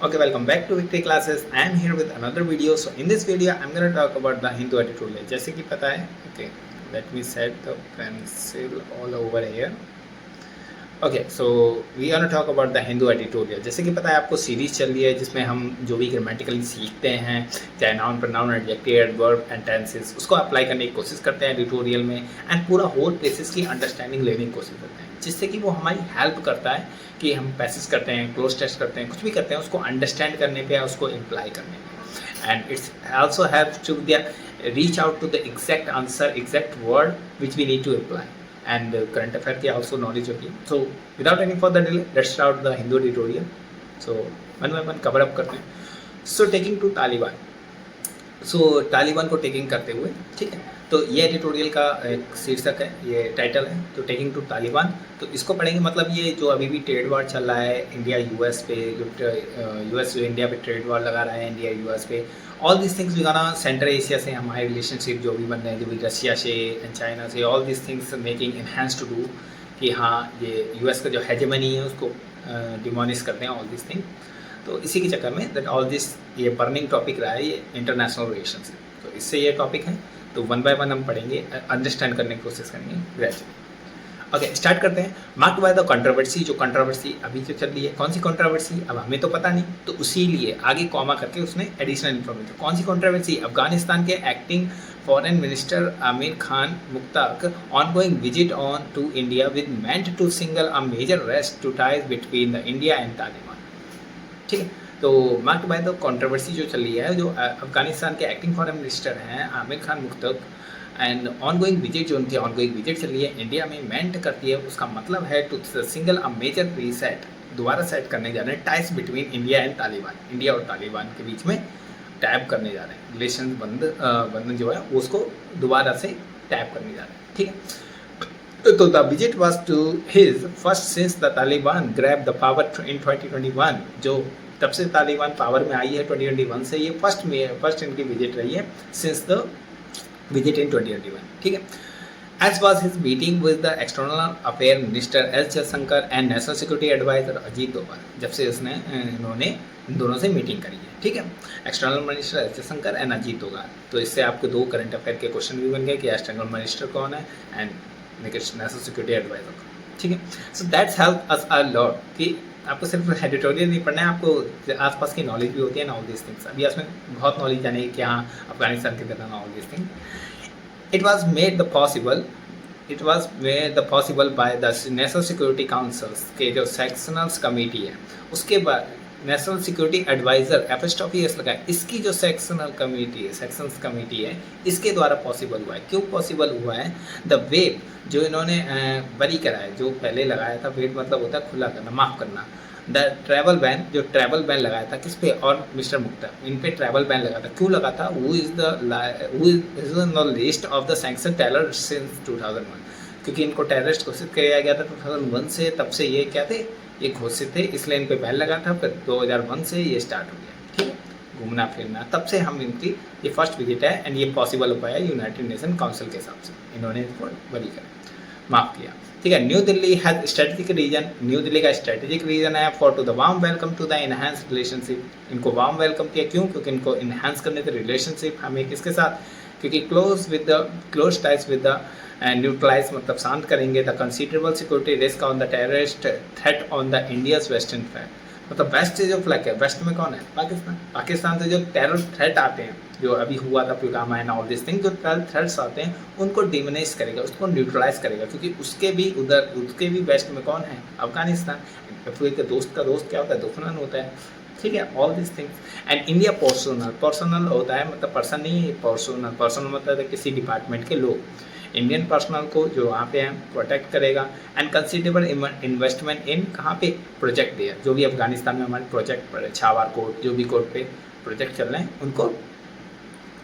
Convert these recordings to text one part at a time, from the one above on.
Okay, welcome back to Victory Classes. I am here with another video. So in this video, I'm going to talk about the Hindu editorial. जैसे कि पता है, okay, let me set the pencil all over here. Okay, so we are going to talk about the Hindu editorial. जैसे कि पता है आपको series चल रही है जिसमें हम जो भी ग्रामेटिकली सीखते हैं, चाहे noun pronoun adjective adverb and tenses, उसको अप्लाई करने की कोशिश करते हैं एडिटोरियल में एंड पूरा होल प्लेसेस की अंडरस्टैंडिंग लेने की कोशिश करते हैं, जिससे कि वो हमारी हेल्प करता है कि हम पैसेज करते हैं, क्लोज टेस्ट करते हैं, कुछ भी करते हैं उसको अंडरस्टैंड करने पे या उसको इम्प्लाई करने में. And it's also helps to reach out to the exact answer, exact word which we need to apply. And current affair की also knowledge होगी. So without any further delay, let's start the Hindu editorial. So one by one cover up करते हैं. So taking to Taliban. So Taliban को taking करते हुए, ठीक है, तो ये एडिटोरियल का एक शीर्षक है, ये टाइटल है. तो टेकिंग टू तालिबान, तो इसको पढ़ेंगे. मतलब ये जो अभी भी ट्रेड वार चल रहा है इंडिया यूएस पे, यूएस जो इंडिया पे ट्रेड वार लगा रहा है इंडिया यूएस पे, ऑल दिस थिंग्स वी गाना सेंट्रल एशिया से हमारे रिलेशनशिप जो भी बन रहे हैं, जो भी रशिया से एंड चाइना से, all this things making enhance to do कि हाँ ये यूएस का जो हेजेमनी है उसको डिमोनिश करते हैं, ऑल दिस थिंग. तो इसी के चक्कर में दैट ऑल दिस ये बर्निंग टॉपिक रहा है ये इंटरनेशनल रिलेशनशिप. तो इससे ये टॉपिक है, तो वन बाय वन हम पढ़ेंगे, अंडरस्टैंड करने की कोशिश करेंगे ग्रेजुअली. ओके, स्टार्ट करते हैं. मार्क्ड बाय द कंट्रोवर्सी, जो कंट्रोवर्सी अभी जो चल रही है, कौन सी कंट्रोवर्सी अब हमें तो पता नहीं, तो उसी लिए आगे कॉमा करके उसने एडिशनल इन्फॉर्मेशन. कौन सी कंट्रोवर्सी? अफगानिस्तान के acting foreign minister Aamir Khan Mukhtar ongoing visit on to India with meant to signal a major rest to ties between the India and Taliban. ठीक है, तो मार्क्ड बाय द कंट्रोवर्सी जो चल रही है, जो अफगानिस्तान के एक्टिंग फॉरेन मिनिस्टर हैं Aamir Khan Mukhtar and ongoing visit, जो उनकी ऑनगोइंग विजिट चल रही है इंडिया में, मेंट करती है, उसका मतलब है to single a major reset, दोबारा सेट करने जा रहे हैं ties between India and Taliban, India और तालिबान के बीच में टैप करने जा रहे हैं, रिलेशन बंधन जो है उसको दोबारा से टैप करने जा रहे हैं. ठीक है, तो the visit was to his first since the Taliban grab the power in 2021. जो तब से तालिबान पावर में आई है 2021 से, ये फर्स्ट इनकी विजिट रही है सिंस द विजिट इन 2021. ठीक है, as was his meeting with the external affair minister S Jaishankar and national security adviser Ajit Doval. जब से इन्होंने इन दोनों से मीटिंग करी है, ठीक है, external minister S Jaishankar and Ajit Doval. तो इससे आपको दो करंट अफेयर के क्वेश्चन भी बन गए कि एक्सटर्नल मिनिस्टर कौन है एंड नेशनल सिक्योरिटी एडवाइजर. ठीक है, so that's help us a lot कि आपको सिर्फ एडिटोरियल नहीं पढ़ना है, आपको आसपास की नॉलेज भी होती है ना, ऑल दिस थिंग्स. अभी इसमें बहुत नॉलेज जाने की कि हाँ अफगानिस्तान के तरह all this thing. It was made the possible by the national security councils के जो सेक्शनल्स कमेटी है, उसके बाद नेशनल सिक्योरिटी एडवाइज़र एफएसटीएस लगा है, इसकी जो सेक्शनल कमेटी है, सेक्शंस कमेटी है, इसके द्वारा पॉसिबल हुआ है. क्यों पॉसिबल हुआ है? द वेब जो इन्होंने बरी करा है, जो पहले लगाया था, वेब मतलब होता है खुला करना, माफ़ करना. द ट्रैवल बैन, जो ट्रैवल बैन लगाया था किस पे? और मिस्टर मुख्तार, इन पे ट्रैवल बैन लगा था. क्यों लगा था? Who is the list of the sanction terror since 2001. क्योंकि इनको टेररिस्ट घोषित किया गया था 2001 से, तब से ये क्या थे, ये घोषित थे, इसलिए इन पे बैन लगा था. फिर 2001 से ये स्टार्ट हो गया. ठीक है, घूमना फिरना, तब से हम इनकी ये फर्स्ट विजिट है एंड ये पॉसिबल हो पाया यूनाइटेड नेशन काउंसिल के हिसाब से, इन्होंने इसको बरी करा, माफ़ किया. ठीक है, New Delhi has strategic reason, New Delhi का स्ट्रेटेजिक रीजन है for to the warm welcome to the enhance relationship. इनको वार्म वेलकम किया, क्यों? क्योंकि इनको इनहांस करने थे रिलेशनशिप हमें किसके साथ, क्योंकि close ties with the neutralize, मतलब शांत करेंगे the considerable security risk on the terrorist threat on the India's western flag. मतलब वेस्ट से जो फ्लैग है, वेस्ट में कौन है? पाकिस्तान से जो टेरर थ्रेट आते हैं, जो अभी हुआ था Pulwama and all this thing, जो टेरर थ्रेट्स आते हैं उनको डिमिनिश करेगा, उसको न्यूट्रलाइज करेगा, क्योंकि उसके भी वेस्ट में कौन है? अफगानिस्तान. के दोस्त का दोस्त क्या होता है? दुश्मन होता है. ठीक है, all this things. And India personal होता है, मतलब पर्सन नहीं, पर्सनल मतलब है किसी डिपार्टमेंट के लोग. इंडियन पर्सनल को जो वहाँ पे हैं प्रोटेक्ट करेगा. एंड कंसिडरेबल इन्वेस्टमेंट इन कहाँ पे? प्रोजेक्ट दिया, जो भी अफगानिस्तान में हमारे प्रोजेक्ट पड़े, छावार कोर्ट, जो भी कोर्ट पे प्रोजेक्ट चल रहे हैं उनको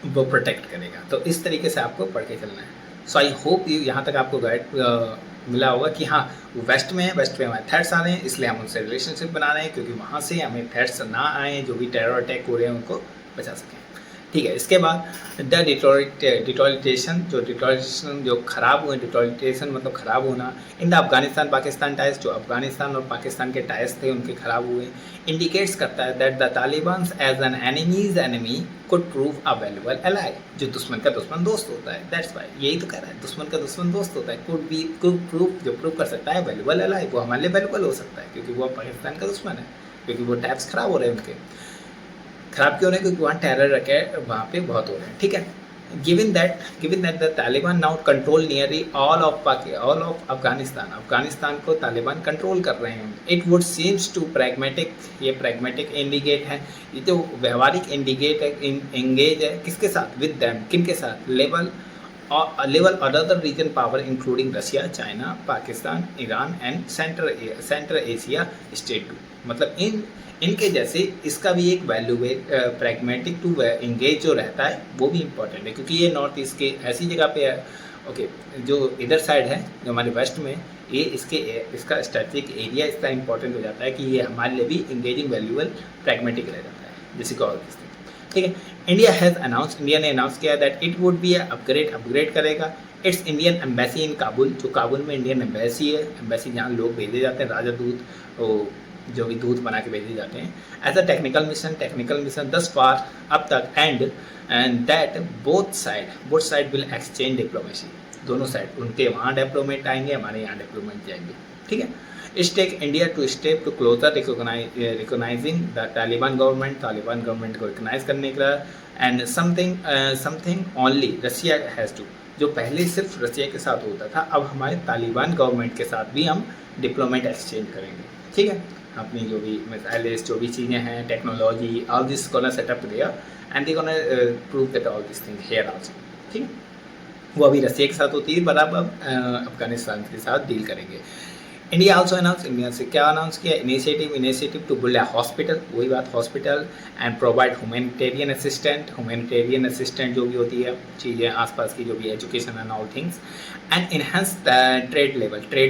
वो प्रोटेक्ट करेगा. तो इस तरीके से आपको पढ़ के चलना है. सो आई होप यू यहाँ तक आपको गाइड मिला होगा कि हाँ वो वेस्ट में है, वेस्ट में हमारे थ्रेट्स आ रहे हैं, इसलिए हम उनसे रिलेशनशिप बना रहे हैं, क्योंकि वहाँ से हमें थ्रेट्स ना आए, जो भी टेरर अटैक हो रहे हैं उनको बचा सकें. ठीक है। इसके बाद द डिटोलिटेशन जो खराब हुए, डिटोलिटेशन मतलब खराब होना in the Afghanistan Pakistan ties, जो अफगानिस्तान और पाकिस्तान के टाइज थे उनके खराब हुए, इंडिकेट्स करता है that the Taliban as an enemies enemy could prove a valuable ally, जो दुश्मन का दुश्मन दोस्त होता है, दैट्स वाई, यही तो कह रहा है, दुश्मन का दुश्मन दोस्त होता है, कुड प्रूव, जो प्रूव कर सकता है वैल्यूएबल एलाई, वो हमारे लिए वैल्यूएबल हो सकता है क्योंकि वो पाकिस्तान का दुश्मन है, क्योंकि वो टैप्स खराब हो रहे हैं उनके। खराब क्यों हो रहे हैं? क्योंकि वहाँ टेरर रखे वहाँ पे बहुत हो रहे हैं, ठीक है। Given that the Taliban now control nearly all of Afghanistan को तालिबान कंट्रोल कर रहे हैं। It would seems to pragmatic, ये प्रैग्मेटिक इंडिकेट है, ये तो व्यवहारिक इंडिकेट है, एंगेज है किसके साथ, विद दैम, किन के साथ, level other region power including Russia, China, Pakistan, Iran and central Asia state to, मतलब इनके जैसे इसका भी एक वैल्यू प्रैग्मेटिक टू इंगेज जो रहता है वो भी इम्पोर्टेंट है, क्योंकि ये नॉर्थ ईस्ट के ऐसी जगह पे है, ओके, जो इधर साइड है जो हमारे वेस्ट में, ये इसका स्ट्रेटेजिक एरिया इसका इंपॉर्टेंट हो जाता है कि ये हमारे लिए भी इंगेजिंग वैल्यूबल प्रैग्मेटिक रह जाता है, जैसे कि और किस, ठीक है। इंडिया ने अनाउंस किया that it would be upgrade करेगा its Indian embassy in Kabul, जो काबुल में इंडियन एम्बेसी है, एम्बेसी जहाँ लोग भेजे जाते हैं, राजदूत, जो भी दूत बना के भेजे जाते हैं, एज अ टेक्निकल मिशन दस फार अब तक, and that both side will exchange diplomacy, दोनों साइड, उनके वहाँ डिप्लोमेट आएंगे, हमारे यहाँ डिप्लोमेट जाएंगे, ठीक है। It's take India to step to closer recognizing the Taliban government को रिकोगनाइज करने का, and something only Russia has to, जो पहले सिर्फ रशिया के साथ होता था, अब हमारे तालिबान गवर्नमेंट के साथ भी हम डिप्लोमेट एक्सचेंज करेंगे, ठीक है। अपनी जो भी मिसाइल्स, जो भी चीज़ें हैं, technology, all this gonna setup there and they gonna prove that all this thing here also, ठीक है। वो अभी रशिया के साथ होती है, बराबर अफगानिस्तान के साथ डील करेंगे। इंडिया आल्सो अनाउंस, इंडिया से क्या अनाउंस किया, initiative to build a hospital, वही बात, hospital and provide humanitarian assistant जो भी होती है चीज़ें आसपास की, जो भी education and all things, and enhance trade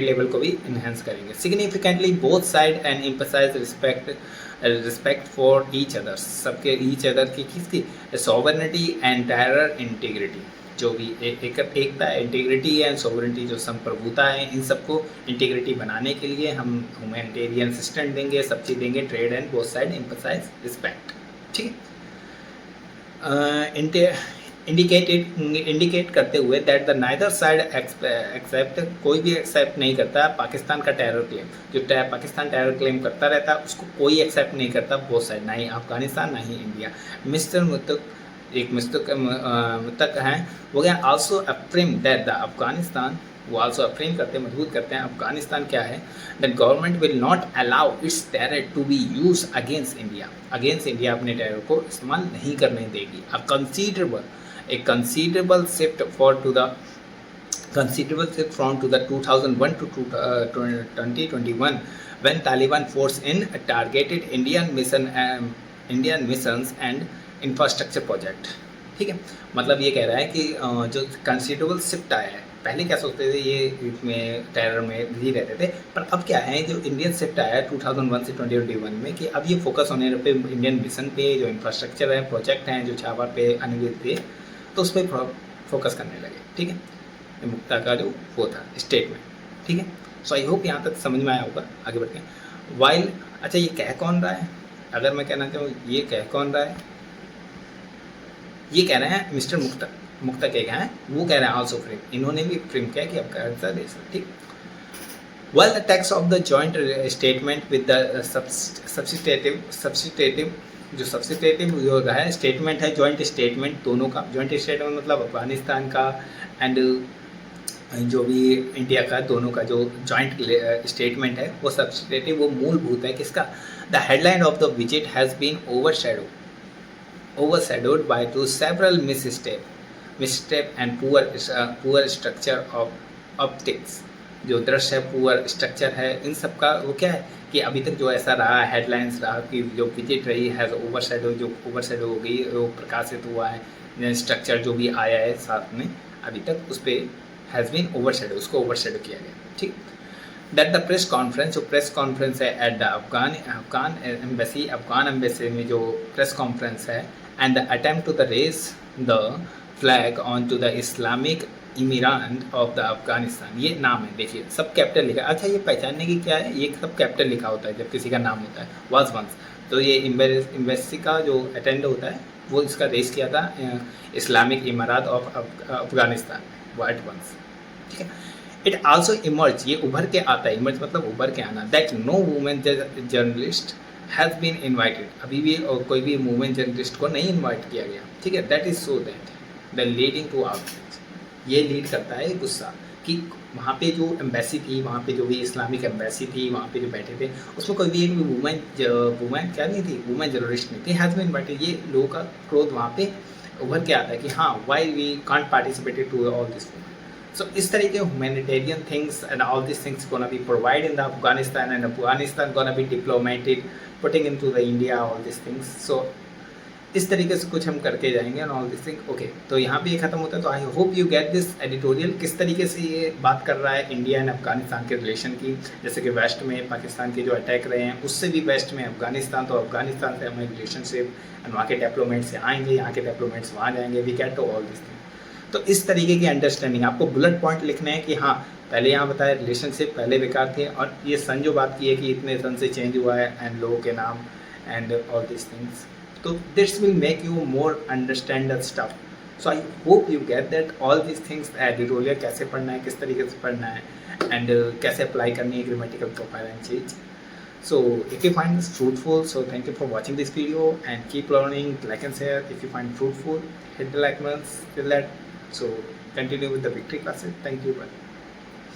level को भी इनहेंस करेंगे significantly, both side and emphasize respect for each other, सबके ईच अदर की किसकी, सॉवरेनिटी एंड टेरर इंटीग्रिटी, जो भी एकता, इंटीग्रिटी एंड सॉवरेनिटी, जो संप्रभुता है, इन सबको इंटीग्रिटी बनाने के लिए हम ह्यूमैनिटेरियन असिस्टेंट देंगे, सब चीज़ देंगे, trade and both side emphasize respect, ठीक है। इंडिकेट करते हुए that the neither side accept, कोई भी एक्सेप्ट नहीं करता पाकिस्तान का टेरर क्लेम, जो पाकिस्तान टेरर क्लेम करता रहता है उसको कोई एक्सेप्ट नहीं करता, बोथ साइड, ना ही अफगानिस्तान ना ही इंडिया। मिस्टर मुतक हैं वो क्या, आल्सो अफ्रीम दैट द अफगानिस्तान, वो आल्सो अफ्रीम करते हैं, मजबूत करते हैं, अफगानिस्तान क्या है, that government will not allow its terror to be use against India अपने टेरर को इस्तेमाल नहीं करने देगी। A considerable shift from to the 2001 to 2021 when Taliban forced in targeted Indian missions and infrastructure project, ठीक है। मतलब ये कह रहा है कि जो कंसिडरेबल शिफ्ट आया है, पहले क्या सोचते थे ये इसमें टेरर में बिजी रहते थे, पर अब क्या है जो इंडियन शिफ्ट आया है 2001 से 2021 में, कि अब ये फोकस होने पे इंडियन मिशन पे, जो इंफ्रास्ट्रक्चर है, प्रोजेक्ट हैं, जो छावा पे अनुवित थे, तो उस पर फोकस करने लगे, ठीक है। मुक्ता का जो वो था स्टेटमेंट, ठीक है। सो आई होप यहाँ तक समझ में आया होगा। आगे बढ़ते हैं। वाइल, अच्छा ये कह कौन रहा है, अगर मैं कहना चाहूँ ये कह कौन रहा है, ये कह रहे हैं मिस्टर मुक्ता कह हैं, वो कह रहे हैं आल्सो फ्रेम, इन्होंने भी फ्रेम किया कि अफगानिस्तान देश, ठीक। Well the text of the joint statement with the substantive जो जो है स्टेटमेंट है, जॉइंट स्टेटमेंट दोनों का, जॉइंट स्टेटमेंट मतलब अफगानिस्तान का एंड जो भी इंडिया का, दोनों का जो जॉइंट स्टेटमेंट है, वो सब्सिटेटिव, वो मूलभूत है किसका, the headline of the visit has been overshadowed by several misstep and poor structure of optics, जो दृश्य है, पुअर स्ट्रक्चर है, इन सब का वो क्या है कि अभी तक जो ऐसा रहा, हेडलाइंस रहा कि जो विजिट रही है ओवरशैडो हो गई, वो प्रकाशित हुआ है, स्ट्रक्चर जो भी आया है साथ में, अभी तक उस पर हैज़ बीन ओवरशैडो, उसको ओवरशैडो किया गया, ठीक। दैट द प्रेस कॉन्फ्रेंस, जो प्रेस कॉन्फ्रेंस है एट द अफगान एम्बेसी में जो प्रेस कॉन्फ्रेंस है, and the attempt to the raise the flag on to the Islamic Emirate of the Afghanistan, ये नाम है, देखिए सब कैपिटल लिखा है। अच्छा, ये पहचानने की क्या है, ये सब कैपिटल लिखा होता है जब किसी का नाम होता है, वाज वंस। तो ये एम्बेसी का जो अटेंड होता है वो इसका रेस किया था इस्लामिक इमारात ऑफ अफगानिस्तान, वो एट वंस, ठीक है। इट आल्सो इमर्ज, ये उभर के आता है, इमर्ज मतलब उभर के आना, that no women journalist has been invited, अभी भी और कोई भी वुमेन जर्नलिस्ट को नहीं इन्वाइट किया गया, ठीक है। That is so that the leading to outreach, ये लीड करता है गुस्सा कि वहाँ पे जो एम्बेसी थी, वहाँ पे जो भी इस्लामिक एम्बेसी थी, वहाँ पे जो बैठे थे उसमें कोई भी एक वुमेन क्या नहीं थी, वुमेन जर्नलिस्ट नहीं थी, हैज़ बीन इन्वाइटेड, ये लोगों का क्रोध वहाँ पे उभर के आता है कि हाँ, why we can't participated to all this. So इस तरीके humanitarian things and all these things gonna be provided in the Afghanistan, and Afghanistan gonna be diplomated putting into the India, all these things. So इस तरीके से कुछ हम करके जाएंगे and all these things. Okay, तो यहाँ पे ये खत्म होता है। तो I hope you get this editorial, किस तरीके से ये बात कर रहा है इंडिया एंड अफगानिस्तान के रिलेशन की, जैसे कि वेस्ट में पाकिस्तान के जो अटैक रहे हैं, उससे भी वेस्ट में अफगानिस्तान, तो अफगानिस्तान से हमें रिलेशनशिप एंड वहाँ के डेवलपमेंट्स यहाँ आएंगे, यहाँ के डेवलपमेंट्स वहाँ जाएंगे, we get to all this thing. तो इस तरीके की अंडरस्टैंडिंग आपको बुलेट पॉइंट लिखने हैं कि हाँ, पहले यहाँ बताया रिलेशनशिप पहले बेकार थे, और ये सन जो बात की है कि इतने सन से चेंज हुआ है एंड लोगों के नाम एंड ऑल दिस थिंग्स, तो this will make you more understand the stuff. So I hope you get that all this things, editorial कैसे पढ़ना है, किस तरीके से पढ़ना है, एंड कैसे अप्लाई करनी है ग्रामेटिकल प्रोफाइल एंड चीज। So if you find this fruitful, so thank you for watching this video and keep learning, like and share. If you find fruitful, hit the like buttons, till that. So continue with the victory classes. Thank you. Bye.